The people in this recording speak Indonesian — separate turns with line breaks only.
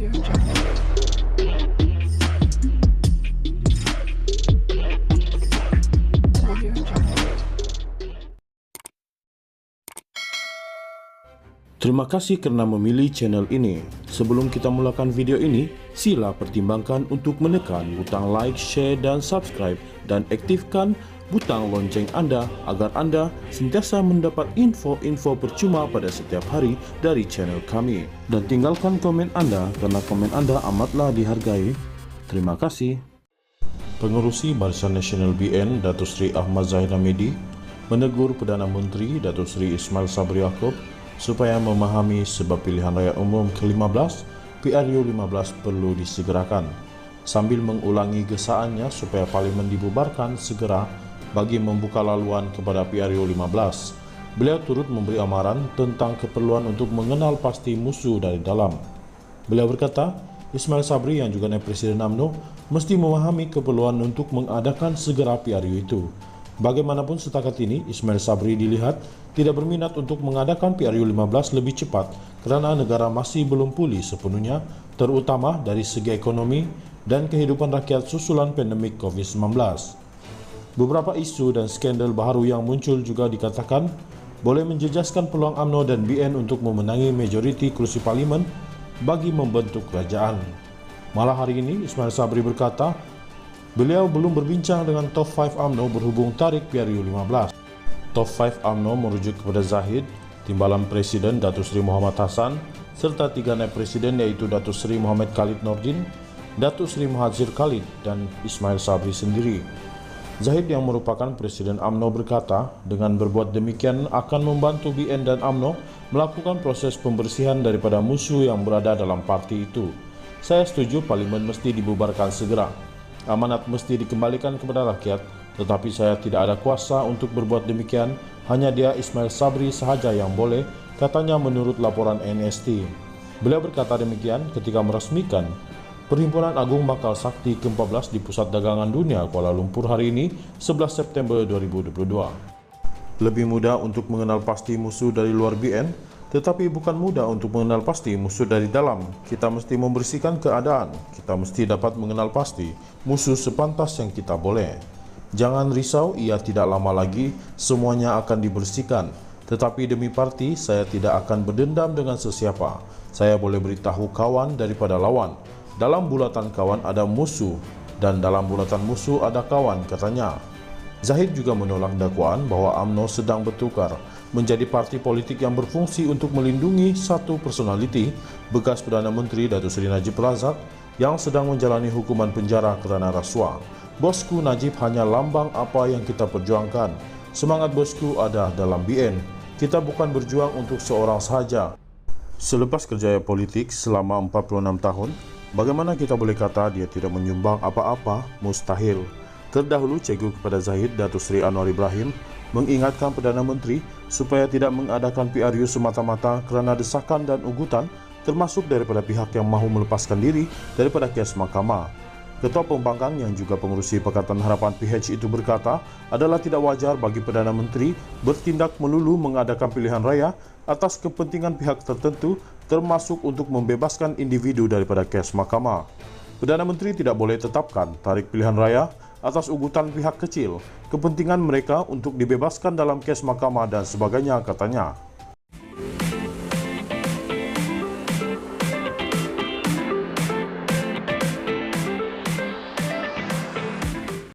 Terima kasih karena memilih channel ini. Sebelum kita mulakan video ini, sila pertimbangkan untuk menekan butang like, share, dan subscribe, dan aktifkan butang lonceng Anda agar Anda sentiasa mendapat info-info percuma pada setiap hari dari channel kami. Dan tinggalkan komen Anda karena komen Anda amatlah dihargai. Terima kasih. Pengerusi Barisan Nasional BN Datuk Seri Ahmad Zahid Hamidi menegur Perdana Menteri Datuk Seri Ismail Sabri Yaakob supaya memahami sebab pilihan raya umum ke-15 PRU15 perlu disegerakan, sambil mengulangi gesaannya supaya Parlimen dibubarkan segera bagi membuka laluan kepada PRU15. Beliau turut memberi amaran tentang keperluan untuk mengenal pasti musuh dari dalam. Beliau berkata, Ismail Sabri yang juga naib Presiden UMNO mesti memahami keperluan untuk mengadakan segera PRU itu. Bagaimanapun setakat ini, Ismail Sabri dilihat tidak berminat untuk mengadakan PRU15 lebih cepat kerana negara masih belum pulih sepenuhnya, terutama dari segi ekonomi dan kehidupan rakyat susulan pandemik COVID-19. Beberapa isu dan skandal baru yang muncul juga dikatakan boleh menjejaskan peluang UMNO dan BN untuk memenangi majoriti kursi parlimen bagi membentuk kerajaan. Malah hari ini, Ismail Sabri berkata, beliau belum berbincang dengan Top 5 UMNO berhubung tarik PRU15. Top 5 UMNO merujuk kepada Zahid, Timbalan Presiden Datuk Seri Muhammad Hassan, serta 3 naib Presiden iaitu Datuk Seri Muhammad Khalid Nordin, Datuk Seri Muhadzir Khalid dan Ismail Sabri sendiri. Zahid yang merupakan Presiden UMNO berkata, dengan berbuat demikian akan membantu BN dan UMNO melakukan proses pembersihan daripada musuh yang berada dalam parti itu. Saya setuju Parlimen mesti dibubarkan segera. Amanat mesti dikembalikan kepada rakyat, tetapi saya tidak ada kuasa untuk berbuat demikian, hanya dia Ismail Sabri sahaja yang boleh, katanya menurut laporan NST. Beliau berkata demikian ketika meresmikan Perhimpunan Agung Bakal Sakti ke-14 di Pusat Dagangan Dunia Kuala Lumpur hari ini, 11 September 2022. Lebih mudah untuk mengenal pasti musuh dari luar BN, tetapi bukan mudah untuk mengenal pasti musuh dari dalam. Kita mesti membersihkan keadaan. Kita mesti dapat mengenal pasti musuh sepantas yang kita boleh. Jangan risau, ia tidak lama lagi semuanya akan dibersihkan. Tetapi demi parti, saya tidak akan berdendam dengan sesiapa. Saya boleh beritahu kawan daripada lawan. Dalam bulatan kawan ada musuh, dan dalam bulatan musuh ada kawan, katanya. Zahid juga menolak dakwaan bahwa UMNO sedang bertukar menjadi parti politik yang berfungsi untuk melindungi satu personaliti bekas Perdana Menteri Datuk Seri Najib Razak yang sedang menjalani hukuman penjara kerana rasuah. Bosku Najib hanya lambang apa yang kita perjuangkan. Semangat bosku ada dalam BN. Kita bukan berjuang untuk seorang sahaja. Selepas kerjaya politik selama 46 tahun, bagaimana kita boleh kata dia tidak menyumbang apa-apa? Mustahil. Terdahulu cikgu kepada Zahid Datuk Seri Anwar Ibrahim mengingatkan Perdana Menteri supaya tidak mengadakan PRU semata-mata kerana desakan dan ugutan termasuk daripada pihak yang mahu melepaskan diri daripada kes mahkamah. Ketua Pembangkang yang juga pengerusi Pakatan Harapan PH itu berkata adalah tidak wajar bagi Perdana Menteri bertindak melulu mengadakan pilihan raya atas kepentingan pihak tertentu termasuk untuk membebaskan individu daripada kes mahkamah. Perdana Menteri tidak boleh tetapkan tarik pilihan raya atas ugutan pihak kecil, kepentingan mereka untuk dibebaskan dalam kes mahkamah dan sebagainya, katanya.